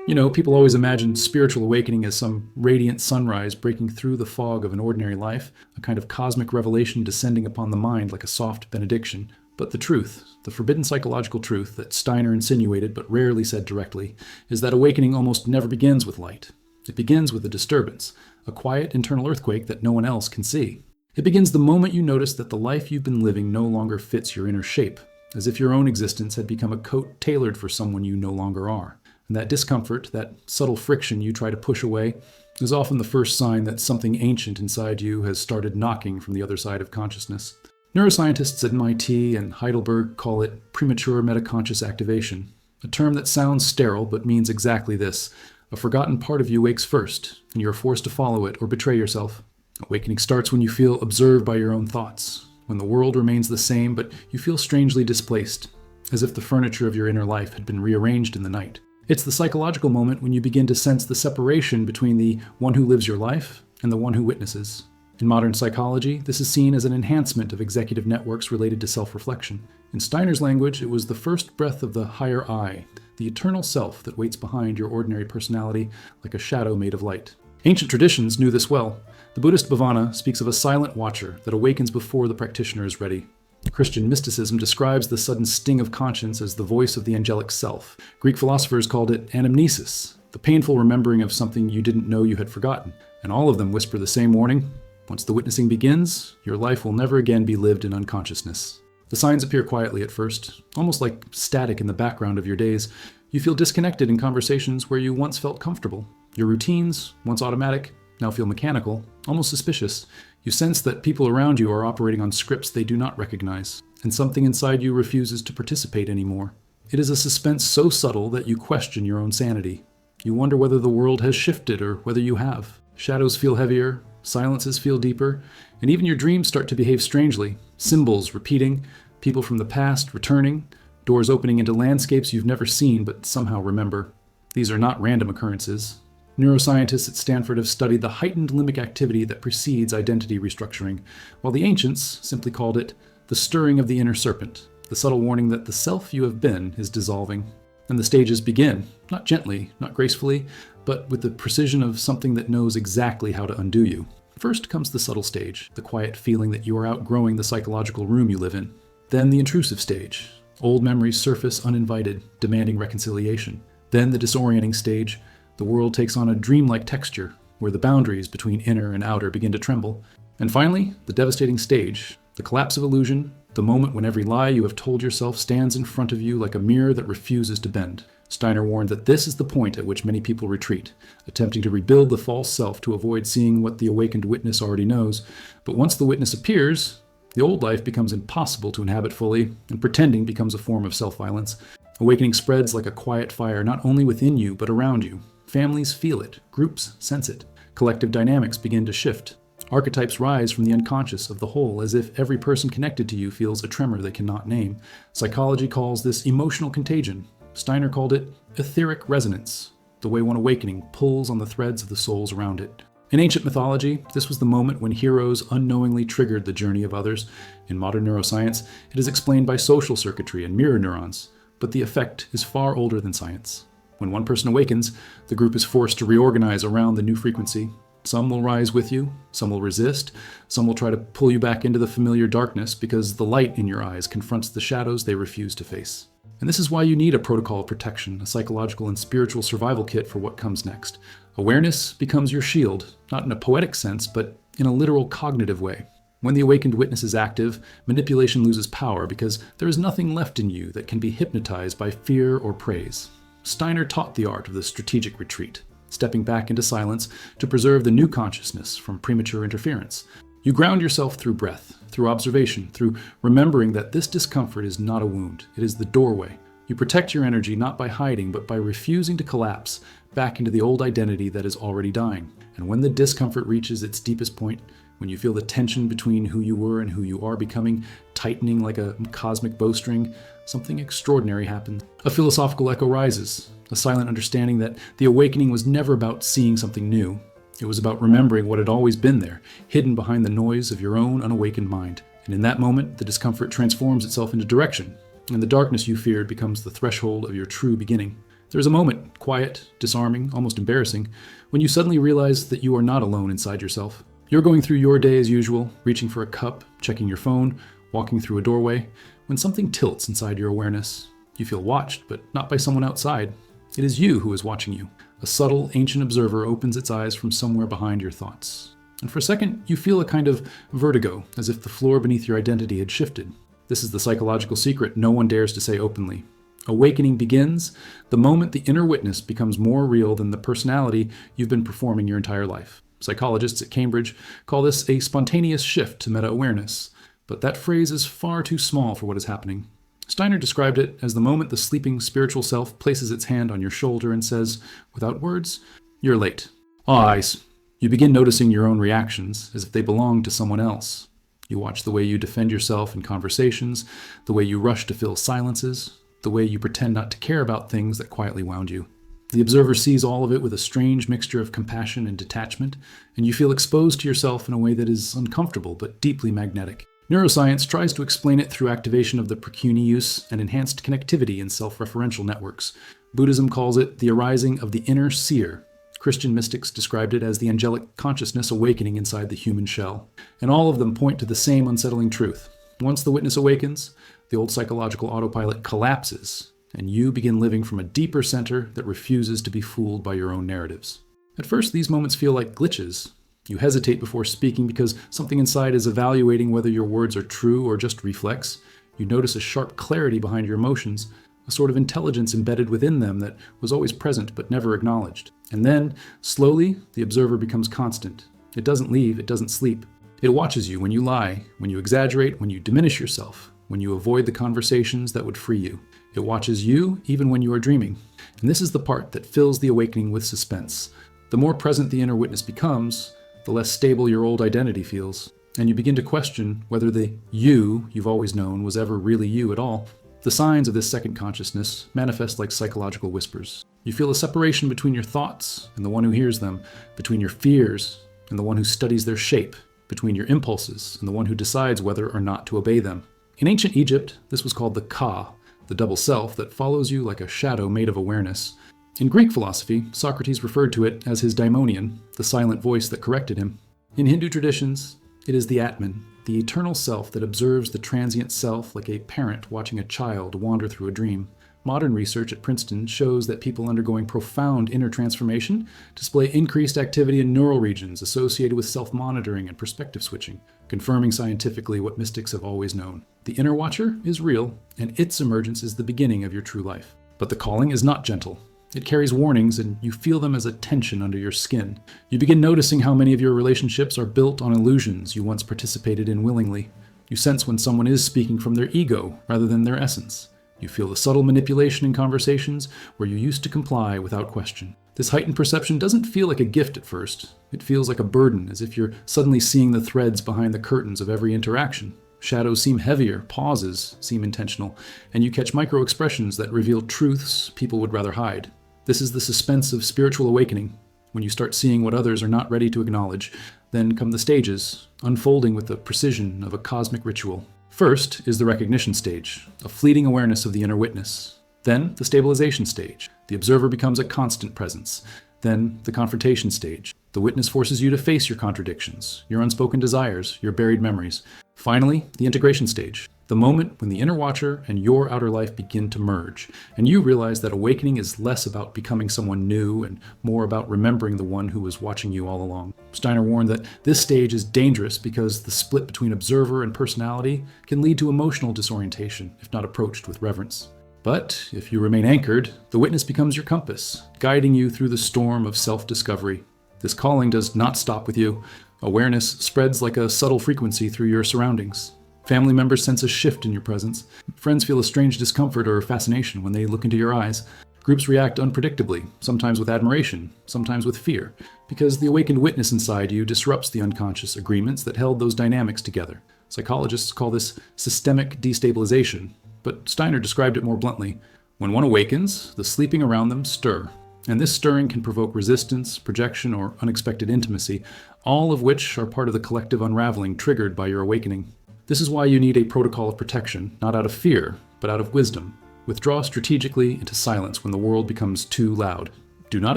People always imagine spiritual awakening as some radiant sunrise breaking through the fog of an ordinary life, a kind of cosmic revelation descending upon the mind like a soft benediction. But the truth, the forbidden psychological truth that Steiner insinuated but rarely said directly, is that awakening almost never begins with light. It begins with a disturbance, a quiet internal earthquake that no one else can see. It begins the moment you notice that the life you've been living no longer fits your inner shape, as if your own existence had become a coat tailored for someone you no longer are. And that discomfort, that subtle friction you try to push away, is often the first sign that something ancient inside you has started knocking from the other side of consciousness. Neuroscientists at MIT and Heidelberg call it premature metaconscious activation, a term that sounds sterile but means exactly this. A forgotten part of you wakes first, and you are forced to follow it or betray yourself. Awakening starts when you feel observed by your own thoughts, when the world remains the same but you feel strangely displaced, as if the furniture of your inner life had been rearranged in the night. It's the psychological moment when you begin to sense the separation between the one who lives your life and the one who witnesses. In modern psychology, this is seen as an enhancement of executive networks related to self-reflection. In Steiner's language, it was the first breath of the higher I, the eternal self that waits behind your ordinary personality like a shadow made of light. Ancient traditions knew this well. The Buddhist Bhavana speaks of a silent watcher that awakens before the practitioner is ready. Christian mysticism describes the sudden sting of conscience as the voice of the angelic self. Greek philosophers called it anamnesis, the painful remembering of something you didn't know you had forgotten. And all of them whisper the same warning: once the witnessing begins, your life will never again be lived in unconsciousness. The signs appear quietly at first, almost like static in the background of your days. You feel disconnected in conversations where you once felt comfortable. Your routines, once automatic, now feel mechanical, almost suspicious. You sense that people around you are operating on scripts they do not recognize, and something inside you refuses to participate anymore. It is a suspense so subtle that you question your own sanity. You wonder whether the world has shifted or whether you have. Shadows feel heavier, silences feel deeper, and even your dreams start to behave strangely. Symbols repeating, people from the past returning, doors opening into landscapes you've never seen but somehow remember. These are not random occurrences. Neuroscientists at Stanford have studied the heightened limbic activity that precedes identity restructuring, while the ancients simply called it the stirring of the inner serpent, the subtle warning that the self you have been is dissolving. And the stages begin, not gently, not gracefully, but with the precision of something that knows exactly how to undo you. First comes the subtle stage, the quiet feeling that you are outgrowing the psychological room you live in. Then the intrusive stage. Old memories surface uninvited, demanding reconciliation. Then the disorienting stage. The world takes on a dreamlike texture, where the boundaries between inner and outer begin to tremble. And finally, the devastating stage, the collapse of illusion, the moment when every lie you have told yourself stands in front of you like a mirror that refuses to bend. Steiner warned that this is the point at which many people retreat, attempting to rebuild the false self to avoid seeing what the awakened witness already knows. But once the witness appears, the old life becomes impossible to inhabit fully, and pretending becomes a form of self-violence. Awakening spreads like a quiet fire not only within you, but around you. Families feel it, groups sense it. Collective dynamics begin to shift. Archetypes rise from the unconscious of the whole, as if every person connected to you feels a tremor they cannot name. Psychology calls this emotional contagion. Steiner called it etheric resonance, the way one awakening pulls on the threads of the souls around it. In ancient mythology, this was the moment when heroes unknowingly triggered the journey of others. In modern neuroscience, it is explained by social circuitry and mirror neurons, but the effect is far older than science. When one person awakens, the group is forced to reorganize around the new frequency. Some will rise with you, some will resist, some will try to pull you back into the familiar darkness because the light in your eyes confronts the shadows they refuse to face. And this is why you need a protocol of protection, a psychological and spiritual survival kit for what comes next. Awareness becomes your shield, not in a poetic sense, but in a literal cognitive way. When the awakened witness is active, manipulation loses power because there is nothing left in you that can be hypnotized by fear or praise. Steiner taught the art of the strategic retreat, stepping back into silence to preserve the new consciousness from premature interference. You ground yourself through breath, through observation, through remembering that this discomfort is not a wound, it is the doorway. You protect your energy not by hiding, but by refusing to collapse back into the old identity that is already dying. And when the discomfort reaches its deepest point, when you feel the tension between who you were and who you are becoming tightening like a cosmic bowstring, something extraordinary happens. A philosophical echo rises, a silent understanding that the awakening was never about seeing something new. It was about remembering what had always been there, hidden behind the noise of your own unawakened mind. And in that moment, the discomfort transforms itself into direction, and the darkness you feared becomes the threshold of your true beginning. There's a moment, quiet, disarming, almost embarrassing, when you suddenly realize that you are not alone inside yourself. You're going through your day as usual, reaching for a cup, checking your phone, walking through a doorway, when something tilts inside your awareness. You feel watched, but not by someone outside. It is you who is watching you. A subtle, ancient observer opens its eyes from somewhere behind your thoughts. And for a second, you feel a kind of vertigo, as if the floor beneath your identity had shifted. This is the psychological secret no one dares to say openly. Awakening begins the moment the inner witness becomes more real than the personality you've been performing your entire life. Psychologists at Cambridge call this a spontaneous shift to meta-awareness, but that phrase is far too small for what is happening. Steiner described it as the moment the sleeping spiritual self places its hand on your shoulder and says, without words, "You're late." Eyes. You begin noticing your own reactions as if they belong to someone else. You watch the way you defend yourself in conversations, the way you rush to fill silences, the way you pretend not to care about things that quietly wound you. The observer sees all of it with a strange mixture of compassion and detachment, and you feel exposed to yourself in a way that is uncomfortable but deeply magnetic. Neuroscience tries to explain it through activation of the precuneus and enhanced connectivity in self-referential networks. Buddhism calls it the arising of the inner seer. Christian mystics described it as the angelic consciousness awakening inside the human shell. And all of them point to the same unsettling truth. Once the witness awakens, the old psychological autopilot collapses, and you begin living from a deeper center that refuses to be fooled by your own narratives. At first, these moments feel like glitches. You hesitate before speaking because something inside is evaluating whether your words are true or just reflex. You notice a sharp clarity behind your emotions, a sort of intelligence embedded within them that was always present but never acknowledged. And then, slowly, the observer becomes constant. It doesn't leave, it doesn't sleep. It watches you when you lie, when you exaggerate, when you diminish yourself, when you avoid the conversations that would free you. It watches you even when you are dreaming. And this is the part that fills the awakening with suspense. The more present the inner witness becomes, the less stable your old identity feels. And you begin to question whether the you you've always known was ever really you at all. The signs of this second consciousness manifest like psychological whispers. You feel a separation between your thoughts and the one who hears them, between your fears and the one who studies their shape, between your impulses and the one who decides whether or not to obey them. In ancient Egypt, this was called the Ka, the double self that follows you like a shadow made of awareness. In Greek philosophy, Socrates referred to it as his daimonion, the silent voice that corrected him. In Hindu traditions, it is the Atman, the eternal self that observes the transient self like a parent watching a child wander through a dream. Modern research at Princeton shows that people undergoing profound inner transformation display increased activity in neural regions associated with self-monitoring and perspective switching, confirming scientifically what mystics have always known. The inner watcher is real, and its emergence is the beginning of your true life. But the calling is not gentle. It carries warnings, and you feel them as a tension under your skin. You begin noticing how many of your relationships are built on illusions you once participated in willingly. You sense when someone is speaking from their ego rather than their essence. You feel the subtle manipulation in conversations where you used to comply without question. This heightened perception doesn't feel like a gift at first. It feels like a burden, as if you're suddenly seeing the threads behind the curtains of every interaction. Shadows seem heavier, pauses seem intentional, and you catch micro-expressions that reveal truths people would rather hide. This is the suspense of spiritual awakening. When you start seeing what others are not ready to acknowledge, then come the stages, unfolding with the precision of a cosmic ritual. First is the recognition stage, a fleeting awareness of the inner witness. Then the stabilization stage. The observer becomes a constant presence. Then the confrontation stage. The witness forces you to face your contradictions, your unspoken desires, your buried memories. Finally, the integration stage. The moment when the inner watcher and your outer life begin to merge, and you realize that awakening is less about becoming someone new and more about remembering the one who was watching you all along. Steiner warned that this stage is dangerous because the split between observer and personality can lead to emotional disorientation if not approached with reverence. But if you remain anchored, the witness becomes your compass, guiding you through the storm of self-discovery. This calling does not stop with you. Awareness spreads like a subtle frequency through your surroundings. Family members sense a shift in your presence. Friends feel a strange discomfort or fascination when they look into your eyes. Groups react unpredictably, sometimes with admiration, sometimes with fear, because the awakened witness inside you disrupts the unconscious agreements that held those dynamics together. Psychologists call this systemic destabilization, but Steiner described it more bluntly. When one awakens, the sleeping around them stir. And this stirring can provoke resistance, projection, or unexpected intimacy, all of which are part of the collective unraveling triggered by your awakening. This is why you need a protocol of protection, not out of fear, but out of wisdom. Withdraw strategically into silence when the world becomes too loud. Do not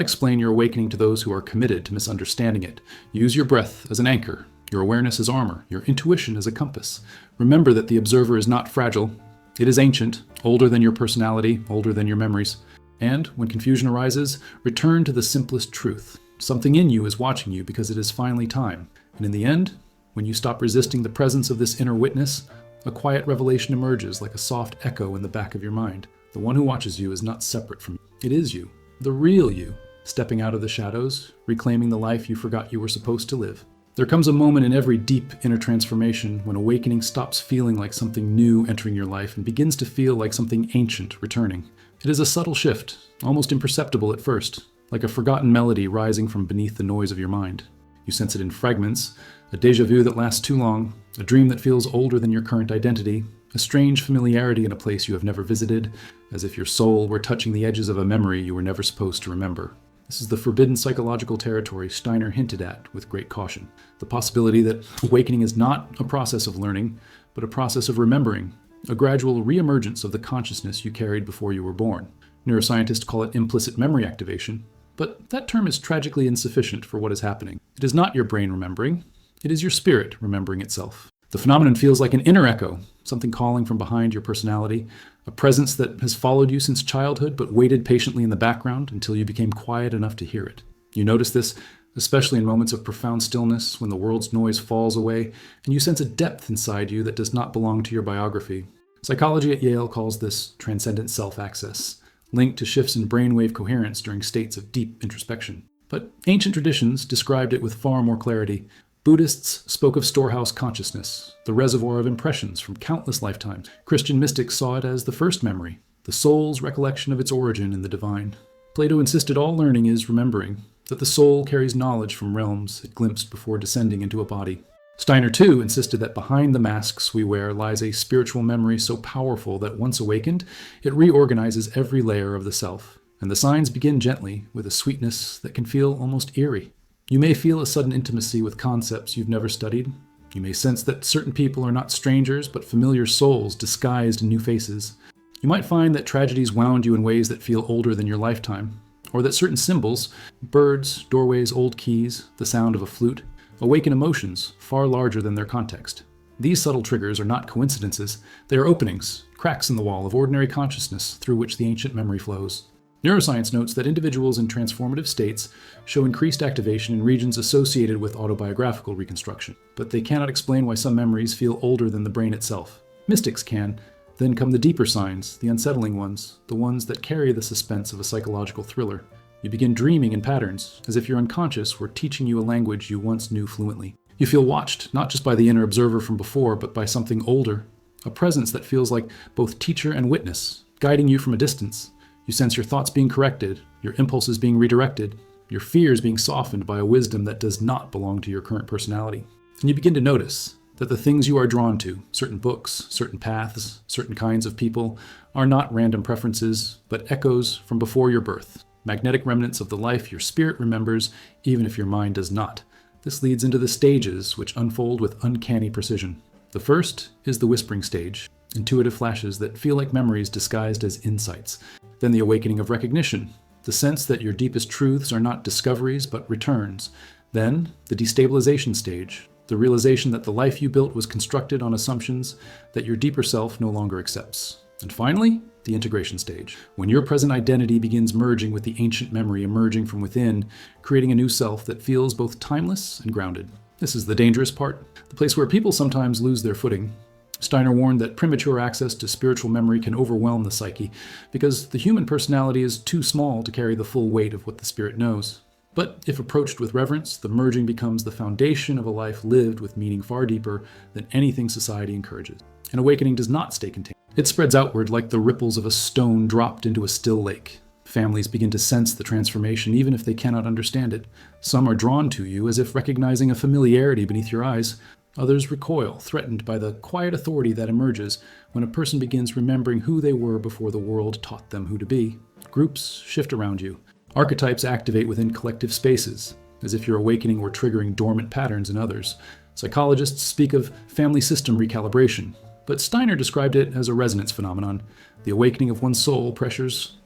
explain your awakening to those who are committed to misunderstanding it. Use your breath as an anchor, your awareness as armor, your intuition as a compass. Remember that the observer is not fragile. It is ancient, older than your personality, older than your memories. And when confusion arises, return to the simplest truth. Something in you is watching you because it is finally time. And in the end, when you stop resisting the presence of this inner witness, a quiet revelation emerges like a soft echo in the back of your mind. The one who watches you is not separate from you. It is you, the real you, stepping out of the shadows, reclaiming the life you forgot you were supposed to live. There comes a moment in every deep inner transformation when awakening stops feeling like something new entering your life and begins to feel like something ancient returning. It is a subtle shift, almost imperceptible at first, like a forgotten melody rising from beneath the noise of your mind. You sense it in fragments, a déjà vu that lasts too long, a dream that feels older than your current identity, a strange familiarity in a place you have never visited, as if your soul were touching the edges of a memory you were never supposed to remember. This is the forbidden psychological territory Steiner hinted at with great caution. The possibility that awakening is not a process of learning, but a process of remembering, a gradual reemergence of the consciousness you carried before you were born. Neuroscientists call it implicit memory activation, but that term is tragically insufficient for what is happening. It is not your brain remembering, it is your spirit remembering itself. The phenomenon feels like an inner echo, something calling from behind your personality, a presence that has followed you since childhood but waited patiently in the background until you became quiet enough to hear it. You notice this especially in moments of profound stillness when the world's noise falls away and you sense a depth inside you that does not belong to your biography. Psychology at Yale calls this transcendent self-access, linked to shifts in brainwave coherence during states of deep introspection. But ancient traditions described it with far more clarity. Buddhists spoke of storehouse consciousness, the reservoir of impressions from countless lifetimes. Christian mystics saw it as the first memory, the soul's recollection of its origin in the divine. Plato insisted all learning is remembering, that the soul carries knowledge from realms it glimpsed before descending into a body. Steiner, too, insisted that behind the masks we wear lies a spiritual memory so powerful that once awakened, it reorganizes every layer of the self. And the signs begin gently, with a sweetness that can feel almost eerie. You may feel a sudden intimacy with concepts you've never studied. You may sense that certain people are not strangers, but familiar souls disguised in new faces. You might find that tragedies wound you in ways that feel older than your lifetime, or that certain symbols, birds, doorways, old keys, the sound of a flute, awaken emotions far larger than their context. These subtle triggers are not coincidences. They are openings, cracks in the wall of ordinary consciousness through which the ancient memory flows. Neuroscience notes that individuals in transformative states show increased activation in regions associated with autobiographical reconstruction, but they cannot explain why some memories feel older than the brain itself. Mystics can. Then come the deeper signs, the unsettling ones, the ones that carry the suspense of a psychological thriller. You begin dreaming in patterns, as if your unconscious were teaching you a language you once knew fluently. You feel watched, not just by the inner observer from before, but by something older, a presence that feels like both teacher and witness, guiding you from a distance. You sense your thoughts being corrected, your impulses being redirected, your fears being softened by a wisdom that does not belong to your current personality. And you begin to notice that the things you are drawn to, certain books, certain paths, certain kinds of people, are not random preferences, but echoes from before your birth, magnetic remnants of the life your spirit remembers, even if your mind does not. This leads into the stages which unfold with uncanny precision. The first is the whispering stage, intuitive flashes that feel like memories disguised as insights. Then the awakening of recognition, the sense that your deepest truths are not discoveries but returns. Then the destabilization stage, the realization that the life you built was constructed on assumptions that your deeper self no longer accepts. And finally, the integration stage, when your present identity begins merging with the ancient memory emerging from within, creating a new self that feels both timeless and grounded. This is the dangerous part, the place where people sometimes lose their footing. Steiner warned that premature access to spiritual memory can overwhelm the psyche, because the human personality is too small to carry the full weight of what the spirit knows. But if approached with reverence, the merging becomes the foundation of a life lived with meaning far deeper than anything society encourages. An awakening does not stay contained. It spreads outward like the ripples of a stone dropped into a still lake. Families begin to sense the transformation even if they cannot understand it. Some are drawn to you as if recognizing a familiarity beneath your eyes. Others recoil, threatened by the quiet authority that emerges when a person begins remembering who they were before the world taught them who to be. Groups shift around you. Archetypes activate within collective spaces, as if your awakening were triggering dormant patterns in others. Psychologists speak of family system recalibration, but Steiner described it as a resonance phenomenon, the awakening of one's soul pressures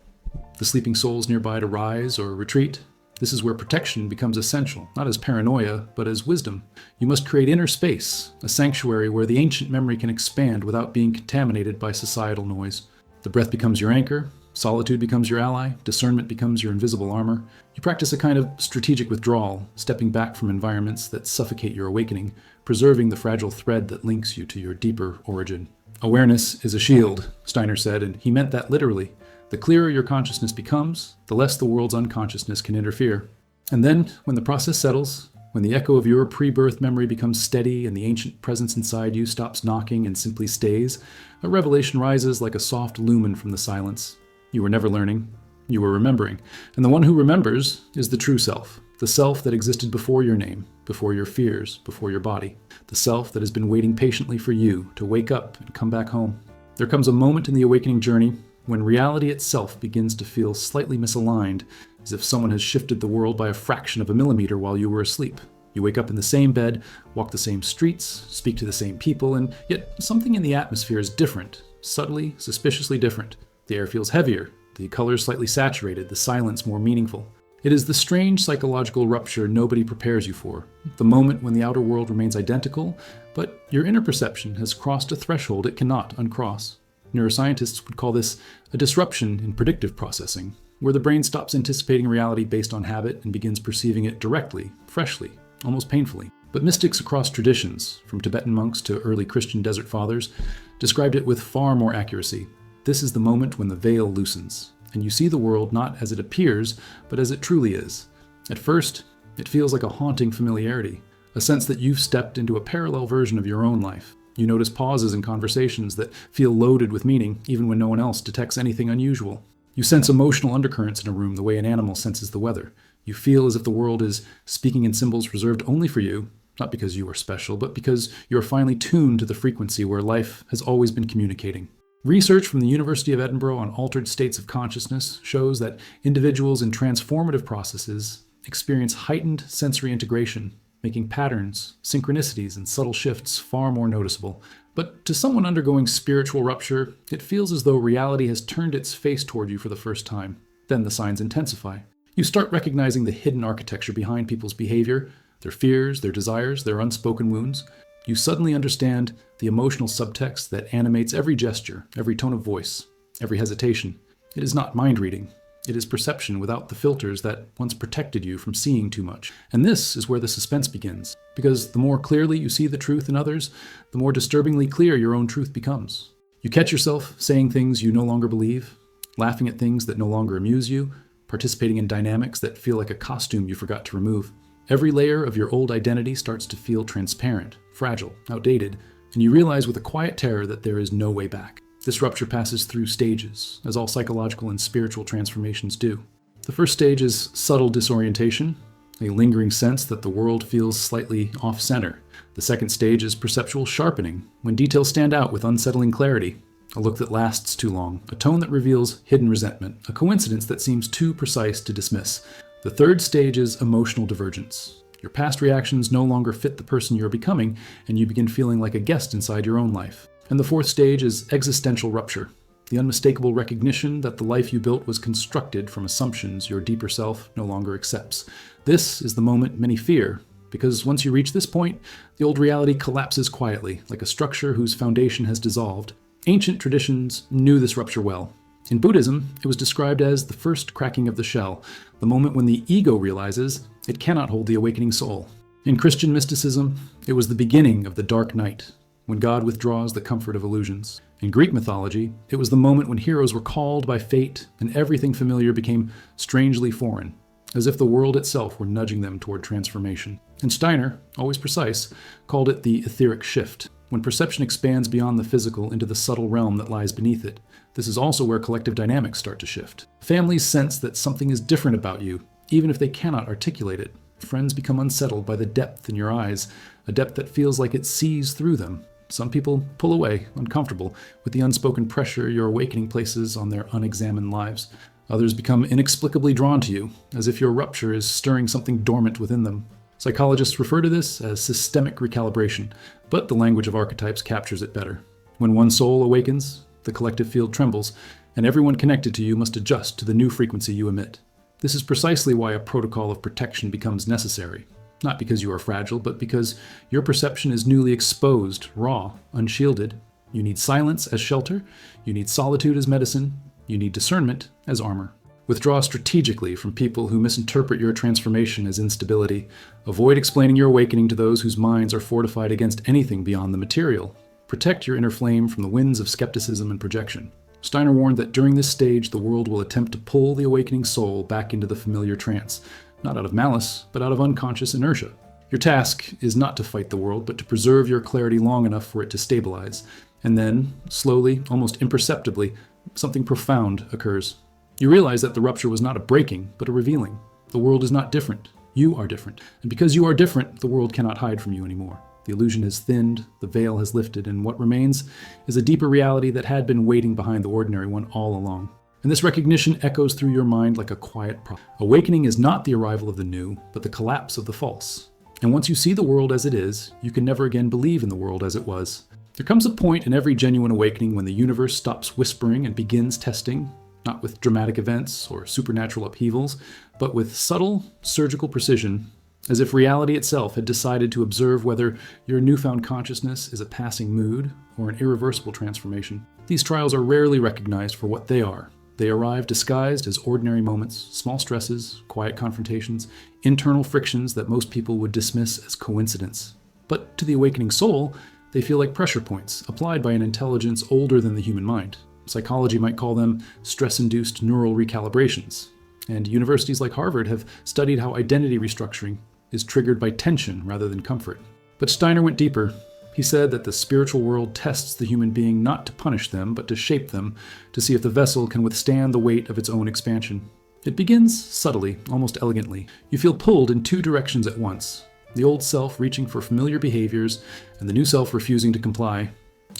the sleeping souls nearby to rise or retreat. This is where protection becomes essential, not as paranoia, but as wisdom. You must create inner space, a sanctuary where the ancient memory can expand without being contaminated by societal noise. The breath becomes your anchor, solitude becomes your ally, discernment becomes your invisible armor. You practice a kind of strategic withdrawal, stepping back from environments that suffocate your awakening, preserving the fragile thread that links you to your deeper origin. Awareness is a shield, Steiner said, and he meant that literally. The clearer your consciousness becomes, the less the world's unconsciousness can interfere. And then, when the process settles, when the echo of your pre-birth memory becomes steady and the ancient presence inside you stops knocking and simply stays, a revelation rises like a soft lumen from the silence. You were never learning, you were remembering. And the one who remembers is the true self, the self that existed before your name, before your fears, before your body, the self that has been waiting patiently for you to wake up and come back home. There comes a moment in the awakening journey when reality itself begins to feel slightly misaligned, as if someone has shifted the world by a fraction of a millimeter while you were asleep. You wake up in the same bed, walk the same streets, speak to the same people, and yet something in the atmosphere is different, subtly, suspiciously different. The air feels heavier, the colors slightly saturated, the silence more meaningful. It is the strange psychological rupture nobody prepares you for, the moment when the outer world remains identical, but your inner perception has crossed a threshold it cannot uncross. Neuroscientists would call this a disruption in predictive processing, where the brain stops anticipating reality based on habit and begins perceiving it directly, freshly, almost painfully. But mystics across traditions, from Tibetan monks to early Christian desert fathers, described it with far more accuracy. This is the moment when the veil loosens, and you see the world not as it appears, but as it truly is. At first, it feels like a haunting familiarity, a sense that you've stepped into a parallel version of your own life. You notice pauses in conversations that feel loaded with meaning, even when no one else detects anything unusual. You sense emotional undercurrents in a room the way an animal senses the weather. You feel as if the world is speaking in symbols reserved only for you, not because you are special, but because you are finally tuned to the frequency where life has always been communicating. Research from the University of Edinburgh on altered states of consciousness shows that individuals in transformative processes experience heightened sensory integration, making patterns, synchronicities, and subtle shifts far more noticeable. But to someone undergoing spiritual rupture, it feels as though reality has turned its face toward you for the first time. Then the signs intensify. You start recognizing the hidden architecture behind people's behavior, their fears, their desires, their unspoken wounds. You suddenly understand the emotional subtext that animates every gesture, every tone of voice, every hesitation. It is not mind reading. It is perception without the filters that once protected you from seeing too much. And this is where the suspense begins, because the more clearly you see the truth in others, the more disturbingly clear your own truth becomes. You catch yourself saying things you no longer believe, laughing at things that no longer amuse you, participating in dynamics that feel like a costume you forgot to remove. Every layer of your old identity starts to feel transparent, fragile, outdated, and you realize with a quiet terror that there is no way back. This rupture passes through stages, as all psychological and spiritual transformations do. The first stage is subtle disorientation, a lingering sense that the world feels slightly off-center. The second stage is perceptual sharpening, when details stand out with unsettling clarity. A look that lasts too long, a tone that reveals hidden resentment, a coincidence that seems too precise to dismiss. The third stage is emotional divergence. Your past reactions no longer fit the person you're becoming, and you begin feeling like a guest inside your own life. And the fourth stage is existential rupture, the unmistakable recognition that the life you built was constructed from assumptions your deeper self no longer accepts. This is the moment many fear, because once you reach this point, the old reality collapses quietly, like a structure whose foundation has dissolved. Ancient traditions knew this rupture well. In Buddhism, it was described as the first cracking of the shell, the moment when the ego realizes it cannot hold the awakening soul. In Christian mysticism, it was the beginning of the dark night, when God withdraws the comfort of illusions. In Greek mythology, it was the moment when heroes were called by fate and everything familiar became strangely foreign, as if the world itself were nudging them toward transformation. And Steiner, always precise, called it the etheric shift, when perception expands beyond the physical into the subtle realm that lies beneath it. This is also where collective dynamics start to shift. Families sense that something is different about you, even if they cannot articulate it. Friends become unsettled by the depth in your eyes, a depth that feels like it sees through them. Some people pull away, uncomfortable, with the unspoken pressure your awakening places on their unexamined lives. Others become inexplicably drawn to you, as if your rupture is stirring something dormant within them. Psychologists refer to this as systemic recalibration, but the language of archetypes captures it better. When one soul awakens, the collective field trembles, and everyone connected to you must adjust to the new frequency you emit. This is precisely why a protocol of protection becomes necessary. Not because you are fragile, but because your perception is newly exposed, raw, unshielded. You need silence as shelter, you need solitude as medicine, you need discernment as armor. Withdraw strategically from people who misinterpret your transformation as instability. Avoid explaining your awakening to those whose minds are fortified against anything beyond the material. Protect your inner flame from the winds of skepticism and projection. Steiner warned that during this stage, the world will attempt to pull the awakening soul back into the familiar trance, not out of malice, but out of unconscious inertia. Your task is not to fight the world, but to preserve your clarity long enough for it to stabilize. And then, slowly, almost imperceptibly, something profound occurs. You realize that the rupture was not a breaking, but a revealing. The world is not different. You are different. And because you are different, the world cannot hide from you anymore. The illusion has thinned, the veil has lifted, and what remains is a deeper reality that had been waiting behind the ordinary one all along. And this recognition echoes through your mind like a quiet prophet. Awakening is not the arrival of the new, but the collapse of the false. And once you see the world as it is, you can never again believe in the world as it was. There comes a point in every genuine awakening when the universe stops whispering and begins testing, not with dramatic events or supernatural upheavals, but with subtle, surgical precision, as if reality itself had decided to observe whether your newfound consciousness is a passing mood or an irreversible transformation. These trials are rarely recognized for what they are. They arrive disguised as ordinary moments, small stresses, quiet confrontations, internal frictions that most people would dismiss as coincidence. But to the awakening soul, they feel like pressure points applied by an intelligence older than the human mind. Psychology might call them stress-induced neural recalibrations. And universities like Harvard have studied how identity restructuring is triggered by tension rather than comfort. But Steiner went deeper. He said that the spiritual world tests the human being not to punish them, but to shape them, to see if the vessel can withstand the weight of its own expansion. It begins subtly, almost elegantly. You feel pulled in two directions at once, the old self reaching for familiar behaviors and the new self refusing to comply.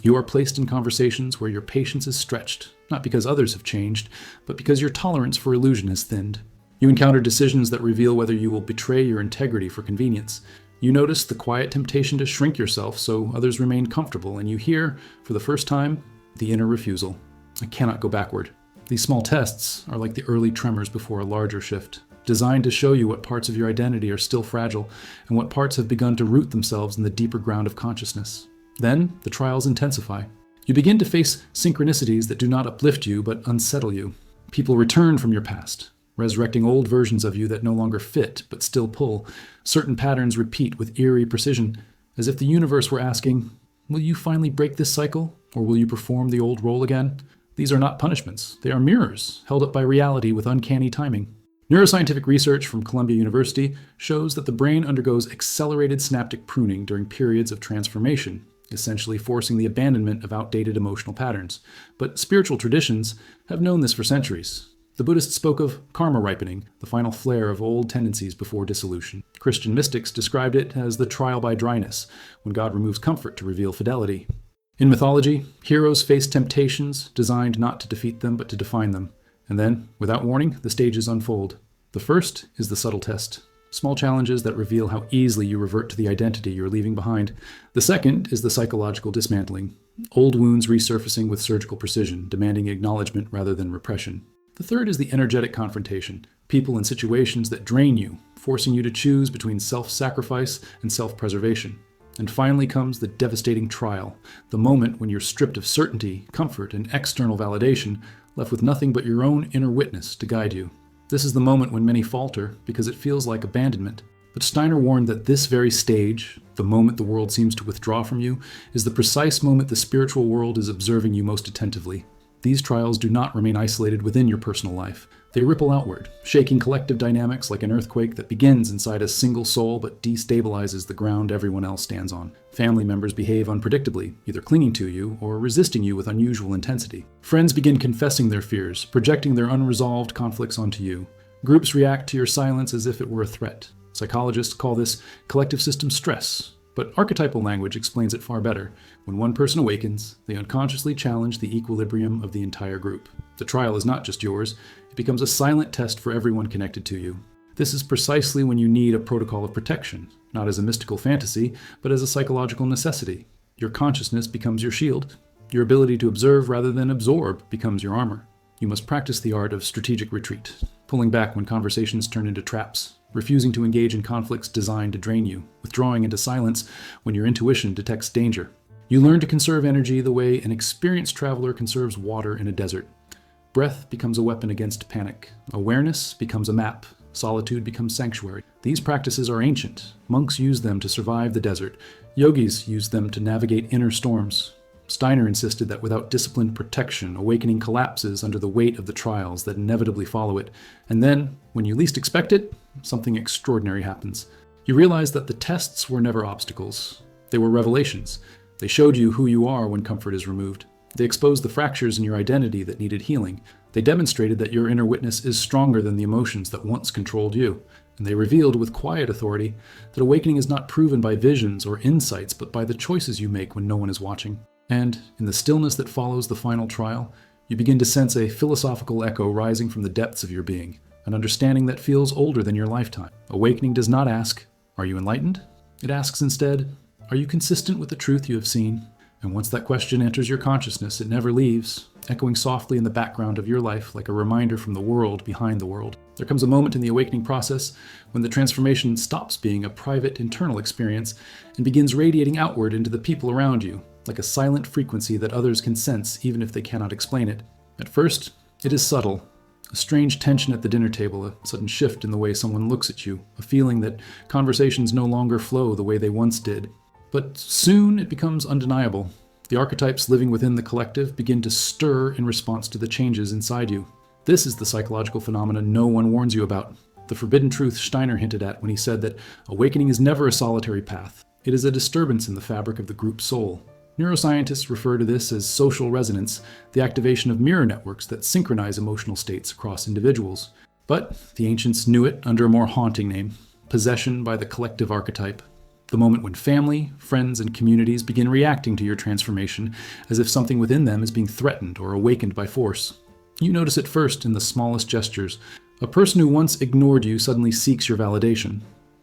You are placed in conversations where your patience is stretched, not because others have changed, but because your tolerance for illusion has thinned. You encounter decisions that reveal whether you will betray your integrity for convenience. You notice the quiet temptation to shrink yourself so others remain comfortable, and you hear, for the first time, the inner refusal. I cannot go backward. These small tests are like the early tremors before a larger shift, designed to show you what parts of your identity are still fragile and what parts have begun to root themselves in the deeper ground of consciousness. Then, the trials intensify. You begin to face synchronicities that do not uplift you but unsettle you. People return from your past, resurrecting old versions of you that no longer fit but still pull. Certain patterns repeat with eerie precision, as if the universe were asking, will you finally break this cycle, or will you perform the old role again? These are not punishments. They are mirrors, held up by reality with uncanny timing. Neuroscientific research from Columbia University shows that the brain undergoes accelerated synaptic pruning during periods of transformation, essentially forcing the abandonment of outdated emotional patterns. But spiritual traditions have known this for centuries. The Buddhists spoke of karma ripening, the final flare of old tendencies before dissolution. Christian mystics described it as the trial by dryness, when God removes comfort to reveal fidelity. In mythology, heroes face temptations designed not to defeat them but to define them. And then, without warning, the stages unfold. The first is the subtle test. Small challenges that reveal how easily you revert to the identity you're leaving behind. The second is the psychological dismantling. Old wounds resurfacing with surgical precision, demanding acknowledgement rather than repression. The third is the energetic confrontation. People and situations that drain you, forcing you to choose between self-sacrifice and self-preservation. And finally comes the devastating trial, the moment when you're stripped of certainty, comfort, and external validation, left with nothing but your own inner witness to guide you. This is the moment when many falter because it feels like abandonment. But Steiner warned that this very stage, the moment the world seems to withdraw from you, is the precise moment the spiritual world is observing you most attentively. These trials do not remain isolated within your personal life. They ripple outward, shaking collective dynamics like an earthquake that begins inside a single soul but destabilizes the ground everyone else stands on. Family members behave unpredictably, either clinging to you or resisting you with unusual intensity. Friends begin confessing their fears, projecting their unresolved conflicts onto you. Groups react to your silence as if it were a threat. Psychologists call this collective system stress, but archetypal language explains it far better. When one person awakens, they unconsciously challenge the equilibrium of the entire group. The trial is not just yours. It becomes a silent test for everyone connected to you. This is precisely when you need a protocol of protection, not as a mystical fantasy, but as a psychological necessity. Your consciousness becomes your shield. Your ability to observe rather than absorb becomes your armor. You must practice the art of strategic retreat, pulling back when conversations turn into traps, refusing to engage in conflicts designed to drain you, withdrawing into silence when your intuition detects danger. You learn to conserve energy the way an experienced traveler conserves water in a desert. Breath becomes a weapon against panic. Awareness becomes a map. Solitude becomes sanctuary. These practices are ancient. Monks use them to survive the desert. Yogis use them to navigate inner storms. Steiner insisted that without disciplined protection, awakening collapses under the weight of the trials that inevitably follow it. And then, when you least expect it, something extraordinary happens. You realize that the tests were never obstacles. They were revelations. They showed you who you are when comfort is removed. They exposed the fractures in your identity that needed healing. They demonstrated that your inner witness is stronger than the emotions that once controlled you. And they revealed with quiet authority that awakening is not proven by visions or insights, but by the choices you make when no one is watching. And in the stillness that follows the final trial, you begin to sense a philosophical echo rising from the depths of your being, an understanding that feels older than your lifetime. Awakening does not ask, "Are you enlightened?" It asks instead, "Are you consistent with the truth you have seen?" And once that question enters your consciousness, it never leaves, echoing softly in the background of your life like a reminder from the world behind the world. There comes a moment in the awakening process when the transformation stops being a private internal experience and begins radiating outward into the people around you, like a silent frequency that others can sense even if they cannot explain it. At first, it is subtle. A strange tension at the dinner table, a sudden shift in the way someone looks at you, a feeling that conversations no longer flow the way they once did. But soon it becomes undeniable. The archetypes living within the collective begin to stir in response to the changes inside you. This is the psychological phenomenon no one warns you about. The forbidden truth Steiner hinted at when he said that awakening is never a solitary path. It is a disturbance in the fabric of the group soul. Neuroscientists refer to this as social resonance, the activation of mirror networks that synchronize emotional states across individuals. But the ancients knew it under a more haunting name: possession by the collective archetype. The moment when family, friends, and communities begin reacting to your transformation as if something within them is being threatened or awakened by force. You notice it first in the smallest gestures. A person who once ignored you suddenly seeks your validation.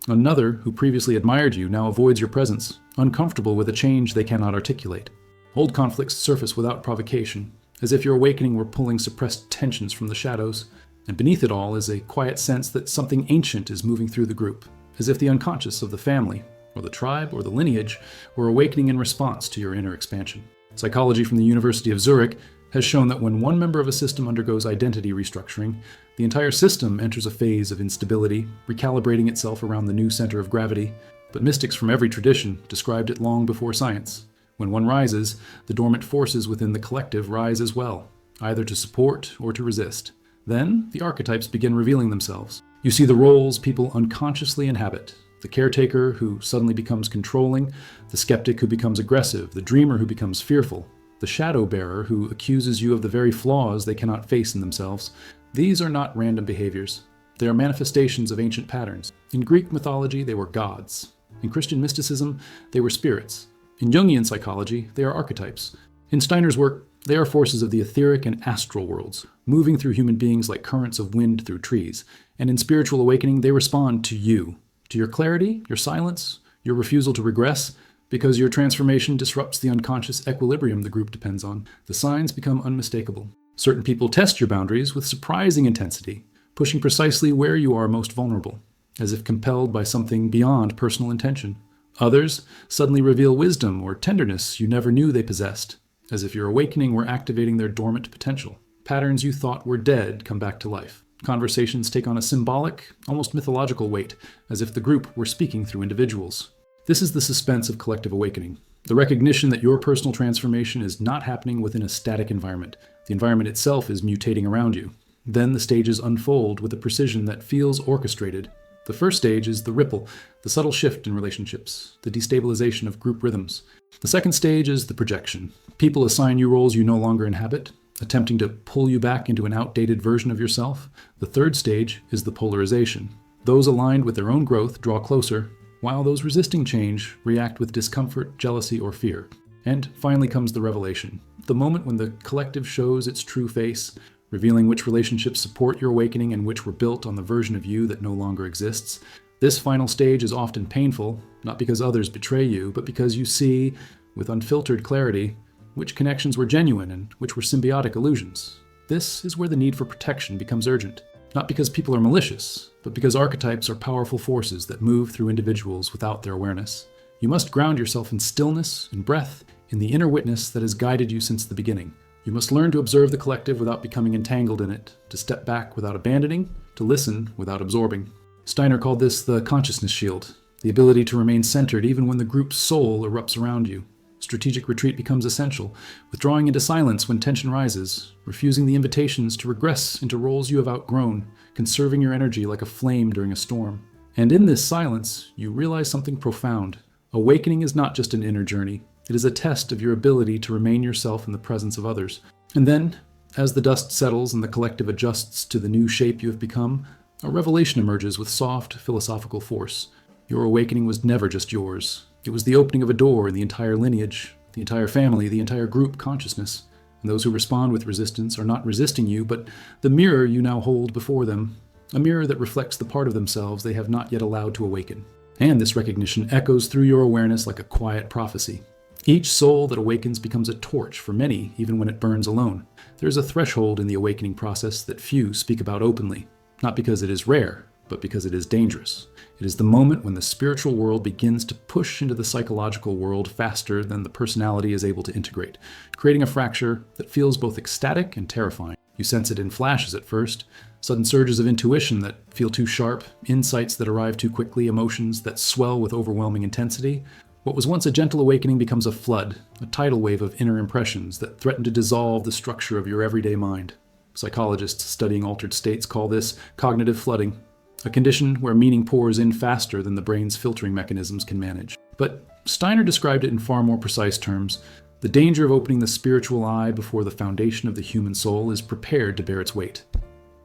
Another who previously admired you now avoids your presence, uncomfortable with a change they cannot articulate. Old conflicts surface without provocation, as if your awakening were pulling suppressed tensions from the shadows. And beneath it all is a quiet sense that something ancient is moving through the group, as if the unconscious of the family, or the tribe, or the lineage, were awakening in response to your inner expansion. Psychology from the University of Zurich has shown that when one member of a system undergoes identity restructuring, the entire system enters a phase of instability, recalibrating itself around the new center of gravity. But mystics from every tradition described it long before science. When one rises, the dormant forces within the collective rise as well, either to support or to resist. Then, the archetypes begin revealing themselves. You see the roles people unconsciously inhabit: the caretaker who suddenly becomes controlling, the skeptic who becomes aggressive, the dreamer who becomes fearful, the shadow bearer who accuses you of the very flaws they cannot face in themselves. These are not random behaviors. They are manifestations of ancient patterns. In Greek mythology, they were gods. In Christian mysticism, they were spirits. In Jungian psychology, they are archetypes. In Steiner's work, they are forces of the etheric and astral worlds, moving through human beings like currents of wind through trees. And in spiritual awakening, they respond to you. To your clarity, your silence, your refusal to regress, because your transformation disrupts the unconscious equilibrium the group depends on. The signs become unmistakable. Certain people test your boundaries with surprising intensity, pushing precisely where you are most vulnerable, as if compelled by something beyond personal intention. Others suddenly reveal wisdom or tenderness you never knew they possessed, as if your awakening were activating their dormant potential. Patterns you thought were dead come back to life. Conversations take on a symbolic, almost mythological weight, as if the group were speaking through individuals. This is the suspense of collective awakening, the recognition that your personal transformation is not happening within a static environment. The environment itself is mutating around you. Then the stages unfold with a precision that feels orchestrated. The first stage is the ripple, the subtle shift in relationships, the destabilization of group rhythms. The second stage is the projection. People assign you roles you no longer inhabit, attempting to pull you back into an outdated version of yourself. The third stage is the polarization. Those aligned with their own growth draw closer, while those resisting change react with discomfort, jealousy, or fear. And finally comes the revelation, the moment when the collective shows its true face, revealing which relationships support your awakening and which were built on the version of you that no longer exists. This final stage is often painful, not because others betray you, but because you see, with unfiltered clarity, which connections were genuine and which were symbiotic illusions. This is where the need for protection becomes urgent. Not because people are malicious, but because archetypes are powerful forces that move through individuals without their awareness. You must ground yourself in stillness and breath, in the inner witness that has guided you since the beginning. You must learn to observe the collective without becoming entangled in it, to step back without abandoning, to listen without absorbing. Steiner called this the consciousness shield, the ability to remain centered even when the group's soul erupts around you. Strategic retreat becomes essential, withdrawing into silence when tension rises, refusing the invitations to regress into roles you have outgrown, conserving your energy like a flame during a storm. And in this silence, you realize something profound. Awakening is not just an inner journey. It is a test of your ability to remain yourself in the presence of others. And then, as the dust settles and the collective adjusts to the new shape you have become, a revelation emerges with soft, philosophical force. Your awakening was never just yours. It was the opening of a door in the entire lineage, the entire family, the entire group consciousness. And those who respond with resistance are not resisting you, but the mirror you now hold before them, a mirror that reflects the part of themselves they have not yet allowed to awaken. And this recognition echoes through your awareness like a quiet prophecy. Each soul that awakens becomes a torch for many, even when it burns alone. There is a threshold in the awakening process that few speak about openly, not because it is rare, but because it is dangerous. It is the moment when the spiritual world begins to push into the psychological world faster than the personality is able to integrate, creating a fracture that feels both ecstatic and terrifying. You sense it in flashes at first, sudden surges of intuition that feel too sharp, insights that arrive too quickly, emotions that swell with overwhelming intensity. What was once a gentle awakening becomes a flood, a tidal wave of inner impressions that threaten to dissolve the structure of your everyday mind. Psychologists studying altered states call this cognitive flooding, a condition where meaning pours in faster than the brain's filtering mechanisms can manage. But Steiner described it in far more precise terms. The danger of opening the spiritual eye before the foundation of the human soul is prepared to bear its weight.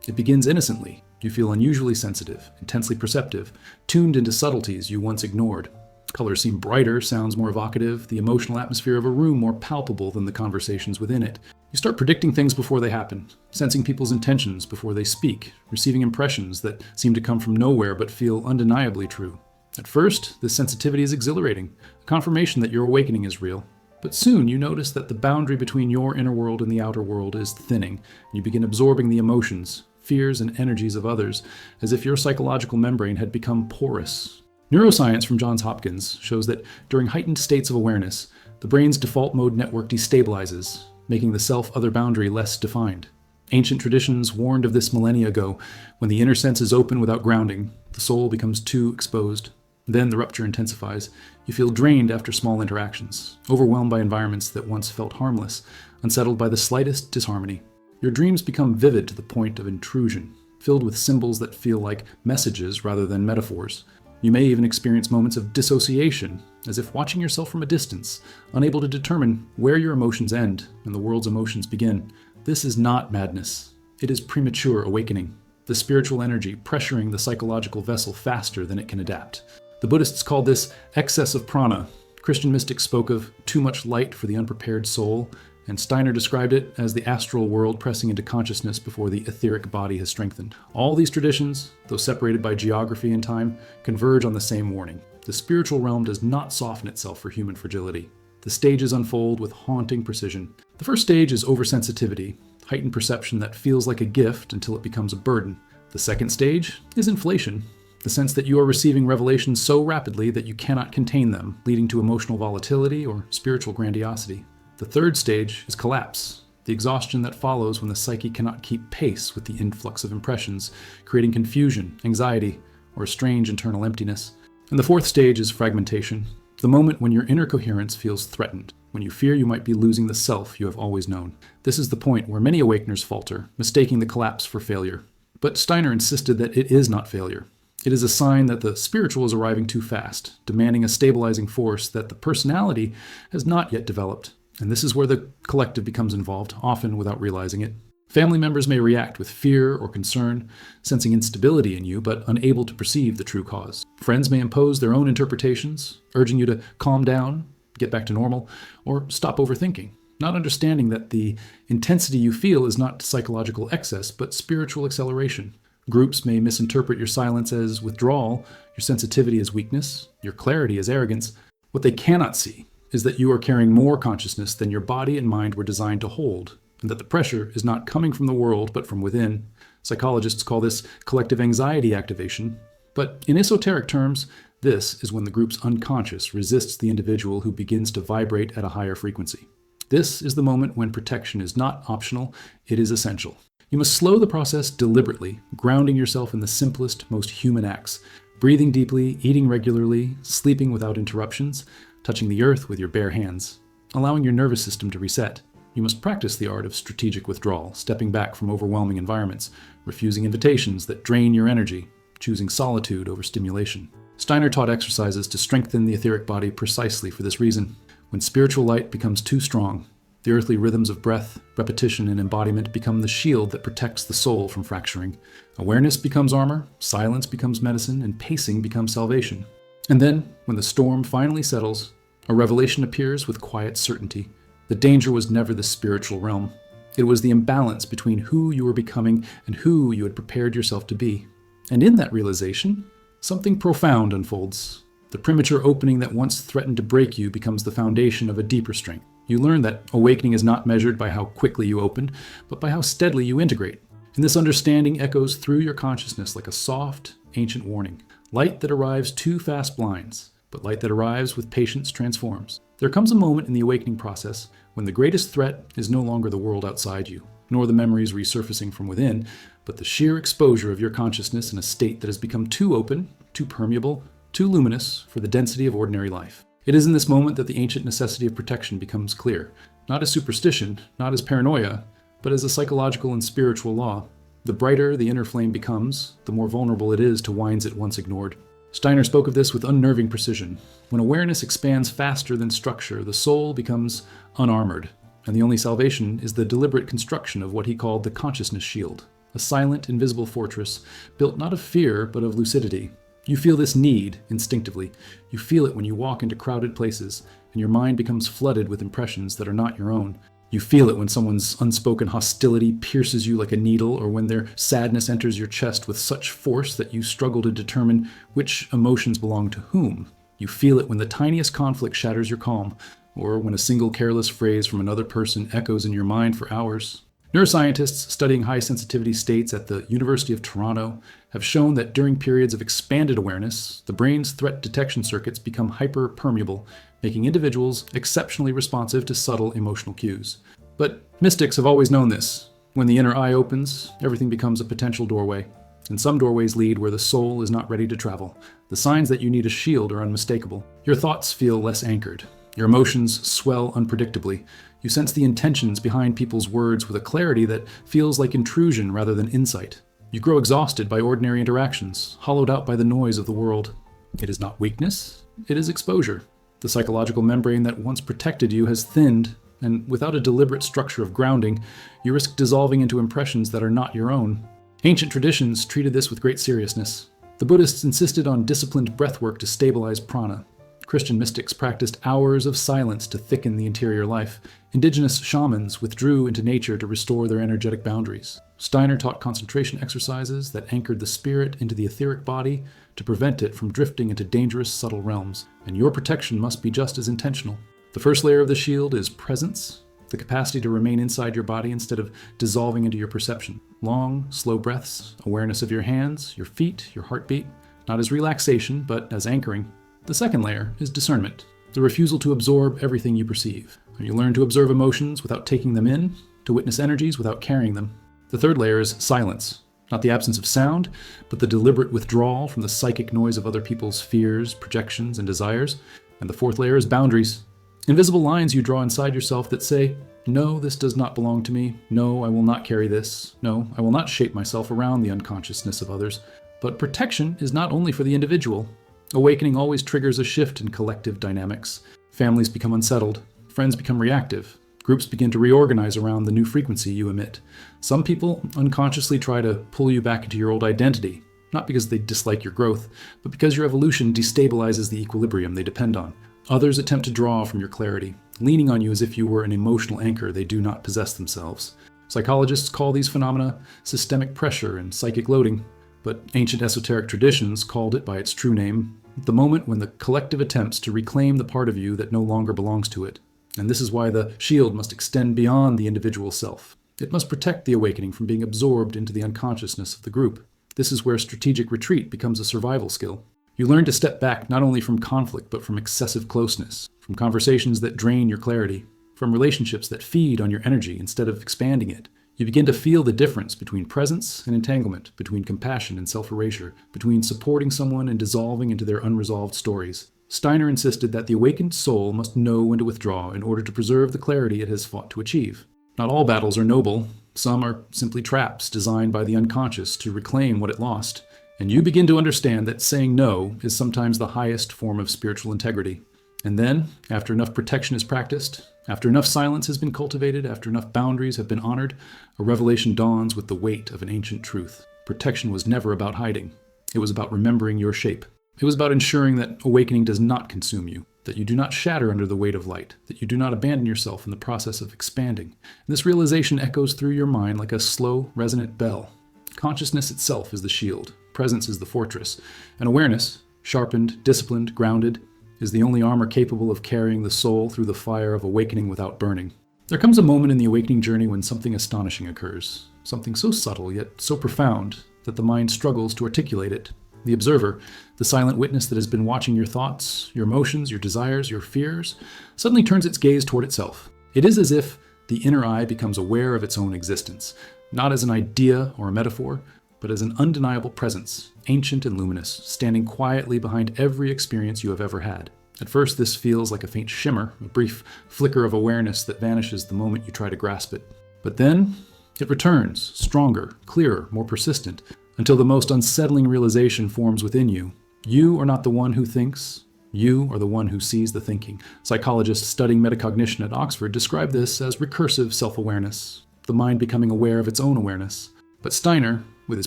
It begins innocently. You feel unusually sensitive, intensely perceptive, tuned into subtleties you once ignored. Colors seem brighter, sounds more evocative, the emotional atmosphere of a room more palpable than the conversations within it. You start predicting things before they happen, sensing people's intentions before they speak, receiving impressions that seem to come from nowhere but feel undeniably true. At first, this sensitivity is exhilarating, a confirmation that your awakening is real. But soon you notice that the boundary between your inner world and the outer world is thinning, and you begin absorbing the emotions, fears, and energies of others as if your psychological membrane had become porous. Neuroscience from Johns Hopkins shows that during heightened states of awareness, the brain's default mode network destabilizes, making the self-other boundary less defined. Ancient traditions warned of this millennia ago. When the inner senses open without grounding, the soul becomes too exposed. Then the rupture intensifies. You feel drained after small interactions, overwhelmed by environments that once felt harmless, unsettled by the slightest disharmony. Your dreams become vivid to the point of intrusion, filled with symbols that feel like messages rather than metaphors. You may even experience moments of dissociation, as if watching yourself from a distance, unable to determine where your emotions end and the world's emotions begin. This is not madness. It is premature awakening, the spiritual energy pressuring the psychological vessel faster than it can adapt. The Buddhists called this excess of prana. Christian mystics spoke of too much light for the unprepared soul, and Steiner described it as the astral world pressing into consciousness before the etheric body has strengthened. All these traditions, though separated by geography and time, converge on the same warning. The spiritual realm does not soften itself for human fragility. The stages unfold with haunting precision. The first stage is oversensitivity, heightened perception that feels like a gift until it becomes a burden. The second stage is inflation, the sense that you are receiving revelations so rapidly that you cannot contain them, leading to emotional volatility or spiritual grandiosity. The third stage is collapse, the exhaustion that follows when the psyche cannot keep pace with the influx of impressions, creating confusion, anxiety, or a strange internal emptiness. And the fourth stage is fragmentation, the moment when your inner coherence feels threatened, when you fear you might be losing the self you have always known. This is the point where many awakeners falter, mistaking the collapse for failure. But Steiner insisted that it is not failure. It is a sign that the spiritual is arriving too fast, demanding a stabilizing force that the personality has not yet developed. And this is where the collective becomes involved, often without realizing it. Family members may react with fear or concern, sensing instability in you, but unable to perceive the true cause. Friends may impose their own interpretations, urging you to calm down, get back to normal, or stop overthinking, not understanding that the intensity you feel is not psychological excess, but spiritual acceleration. Groups may misinterpret your silence as withdrawal, your sensitivity as weakness, your clarity as arrogance. What they cannot see is that you are carrying more consciousness than your body and mind were designed to hold, and that the pressure is not coming from the world but from within. Psychologists call this collective anxiety activation, but in esoteric terms, this is when the group's unconscious resists the individual who begins to vibrate at a higher frequency. This is the moment when protection is not optional, it is essential. You must slow the process deliberately, grounding yourself in the simplest, most human acts, breathing deeply, eating regularly, sleeping without interruptions, touching the earth with your bare hands, allowing your nervous system to reset. You must practice the art of strategic withdrawal, stepping back from overwhelming environments, refusing invitations that drain your energy, choosing solitude over stimulation. Steiner taught exercises to strengthen the etheric body precisely for this reason. When spiritual light becomes too strong, the earthly rhythms of breath, repetition, and embodiment become the shield that protects the soul from fracturing. Awareness becomes armor, silence becomes medicine, and pacing becomes salvation. And then, when the storm finally settles, a revelation appears with quiet certainty. The danger was never the spiritual realm. It was the imbalance between who you were becoming and who you had prepared yourself to be. And in that realization, something profound unfolds. The premature opening that once threatened to break you becomes the foundation of a deeper strength. You learn that awakening is not measured by how quickly you open, but by how steadily you integrate. And this understanding echoes through your consciousness like a soft, ancient warning. Light that arrives too fast blinds, but light that arrives with patience transforms. There comes a moment in the awakening process when the greatest threat is no longer the world outside you, nor the memories resurfacing from within, but the sheer exposure of your consciousness in a state that has become too open, too permeable, too luminous for the density of ordinary life. It is in this moment that the ancient necessity of protection becomes clear, not as superstition, not as paranoia, but as a psychological and spiritual law. The brighter the inner flame becomes, the more vulnerable it is to winds it once ignored. Steiner spoke of this with unnerving precision. When awareness expands faster than structure, the soul becomes unarmored, and the only salvation is the deliberate construction of what he called the consciousness shield, a silent, invisible fortress built not of fear but of lucidity. You feel this need instinctively. You feel it when you walk into crowded places, and your mind becomes flooded with impressions that are not your own. You feel it when someone's unspoken hostility pierces you like a needle, or when their sadness enters your chest with such force that you struggle to determine which emotions belong to whom. You feel it when the tiniest conflict shatters your calm, or when a single careless phrase from another person echoes in your mind for hours. Neuroscientists studying high sensitivity states at the University of Toronto have shown that during periods of expanded awareness, the brain's threat detection circuits become hyper-permeable, making individuals exceptionally responsive to subtle emotional cues. But mystics have always known this. When the inner eye opens, everything becomes a potential doorway. And some doorways lead where the soul is not ready to travel. The signs that you need a shield are unmistakable. Your thoughts feel less anchored. Your emotions swell unpredictably. You sense the intentions behind people's words with a clarity that feels like intrusion rather than insight. You grow exhausted by ordinary interactions, hollowed out by the noise of the world. It is not weakness, it is exposure. The psychological membrane that once protected you has thinned, and without a deliberate structure of grounding, you risk dissolving into impressions that are not your own. Ancient traditions treated this with great seriousness. The Buddhists insisted on disciplined breathwork to stabilize prana. Christian mystics practiced hours of silence to thicken the interior life. Indigenous shamans withdrew into nature to restore their energetic boundaries. Steiner taught concentration exercises that anchored the spirit into the etheric body to prevent it from drifting into dangerous, subtle realms. And your protection must be just as intentional. The first layer of the shield is presence, the capacity to remain inside your body instead of dissolving into your perception. Long, slow breaths, awareness of your hands, your feet, your heartbeat, not as relaxation, but as anchoring. The second layer is discernment, the refusal to absorb everything you perceive. You learn to observe emotions without taking them in, to witness energies without carrying them. The third layer is silence, not the absence of sound, but the deliberate withdrawal from the psychic noise of other people's fears, projections, and desires. And the fourth layer is boundaries, invisible lines you draw inside yourself that say, no, this does not belong to me. No, I will not carry this. No, I will not shape myself around the unconsciousness of others. But protection is not only for the individual. Awakening always triggers a shift in collective dynamics. Families become unsettled. Friends become reactive. Groups begin to reorganize around the new frequency you emit. Some people unconsciously try to pull you back into your old identity, not because they dislike your growth, but because your evolution destabilizes the equilibrium they depend on. Others attempt to draw from your clarity, leaning on you as if you were an emotional anchor they do not possess themselves. Psychologists call these phenomena systemic pressure and psychic loading, but ancient esoteric traditions called it by its true name, the moment when the collective attempts to reclaim the part of you that no longer belongs to it. And this is why the shield must extend beyond the individual self. It must protect the awakening from being absorbed into the unconsciousness of the group. This is where strategic retreat becomes a survival skill. You learn to step back not only from conflict, but from excessive closeness, from conversations that drain your clarity, from relationships that feed on your energy instead of expanding it. You begin to feel the difference between presence and entanglement, between compassion and self-erasure, between supporting someone and dissolving into their unresolved stories. Steiner insisted that the awakened soul must know when to withdraw in order to preserve the clarity it has fought to achieve. Not all battles are noble. Some are simply traps designed by the unconscious to reclaim what it lost. And you begin to understand that saying no is sometimes the highest form of spiritual integrity. And then, after enough protection is practiced, after enough silence has been cultivated, after enough boundaries have been honored, a revelation dawns with the weight of an ancient truth. Protection was never about hiding. It was about remembering your shape. It was about ensuring that awakening does not consume you, that you do not shatter under the weight of light, that you do not abandon yourself in the process of expanding. And this realization echoes through your mind like a slow, resonant bell. Consciousness itself is the shield. Presence is the fortress. And awareness, sharpened, disciplined, grounded, is the only armor capable of carrying the soul through the fire of awakening without burning. There comes a moment in the awakening journey when something astonishing occurs, something so subtle yet so profound that the mind struggles to articulate it. The observer, the silent witness that has been watching your thoughts, your emotions, your desires, your fears, suddenly turns its gaze toward itself. It is as if the inner eye becomes aware of its own existence, not as an idea or a metaphor, but as an undeniable presence, ancient and luminous, standing quietly behind every experience you have ever had. At first, this feels like a faint shimmer, a brief flicker of awareness that vanishes the moment you try to grasp it. But then, it returns, stronger, clearer, more persistent, until the most unsettling realization forms within you. You are not the one who thinks. You are the one who sees the thinking. Psychologists studying metacognition at Oxford describe this as recursive self-awareness, the mind becoming aware of its own awareness. But Steiner, with his